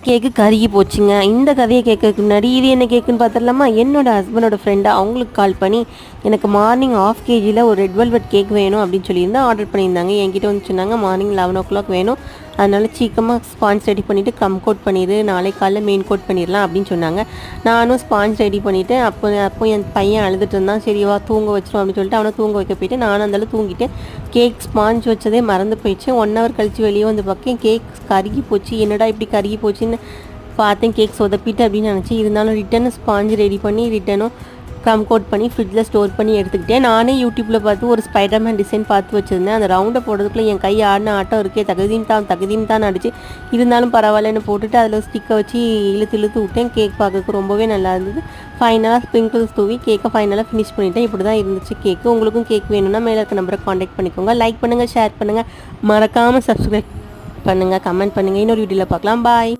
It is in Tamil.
கேக்கு கருகி போச்சுங்க. இந்த கதையை கேட்கறதுக்கு முன்னாடி இது என்ன கேக்குன்னு பார்த்துடலாமா? என்னோடய ஹஸ்பண்டோட ஃப்ரெண்டு அவங்களுக்கு கால் பண்ணி எனக்கு மார்னிங் 1/2 kg ஒரு ரெட் வெல்வெட் கேக் வேணும் அப்படின்னு சொல்லியிருந்தா ஆர்டர் பண்ணியிருந்தாங்க. என்கிட்ட வந்து சொன்னாங்க மார்னிங் 11 o'clock வேணும், அதனால் சீக்கிரமாக ஸ்பாஞ்ச் ரெடி பண்ணிவிட்டு கம் கோட் பண்ணிடு, நாளைக்கு காலைல மெயின் கோட் பண்ணிடலாம் அப்படின்னு சொன்னாங்க. நானும் ஸ்பாஞ்ச் ரெடி பண்ணிவிட்டு அப்போ என் பையன் அழுதுட்டு இருந்தான். சரி வா தூங்க வச்சிரும் அப்படின்னு சொல்லிட்டு அவனை தூங்க வைக்க போயிட்டு நானும் அந்தாலும் தூங்கிட்டேன். கேக் ஸ்பாஞ்ச் வச்சதே மறந்து போயிடுச்சு. 1 hour கழித்து வெளியே வந்து பார்க்கேன் கேக் கருகி போச்சு. என்னடா இப்படி கருகி போச்சுன்னு பார்த்தேன். கேக் சொதப்பிட்டு அப்படின்னு நினச்சி இருந்தாலும் ரிட்டனும் ஸ்பாஞ்சு ரெடி பண்ணி ரிட்டனும் கம் கோட் பண்ணி ஃப்ரிட்ஜில் ஸ்டோர் பண்ணி எடுத்துக்கிட்டேன். நானே யூடியூப்பில் பார்த்து ஒரு ஸ்பைடர்மேன் டிசைன் பார்த்து வச்சுருந்தேன். அந்த ரவுண்டை போடுறதுக்குள்ளே என் கை ஆடின ஆட்டம் இருக்கே, தகுதின்னு தான் அடிச்சு. இருந்தாலும் பரவாயில்லன்னு போட்டுட்டு அதில் ஸ்டிக்கை வச்சு இழுத்து விட்டேன். கேக் பார்க்கறதுக்கு ரொம்பவே நல்லா இருந்தது. ஃபைனலாக ஸ்ப்ரிங்கிள்ஸ் தூவி கேக்கை ஃபைனலாக ஃபினிஷ் பண்ணிவிட்டேன். இப்படி தான் இருந்துச்சு கேக்கு. உங்களுக்கும் கேக் வேணும்னா மேலே இருக்க நம்பரை காண்டாக்ட் பண்ணிக்கோங்க. லைக் பண்ணுங்கள், ஷேர் பண்ணுங்கள், மறக்காமல் சப்ஸ்கிரைப் பண்ணுங்கள், கமெண்ட் பண்ணுங்கள். இன்னொரு வீடியோவில் பார்க்கலாம். பாய்.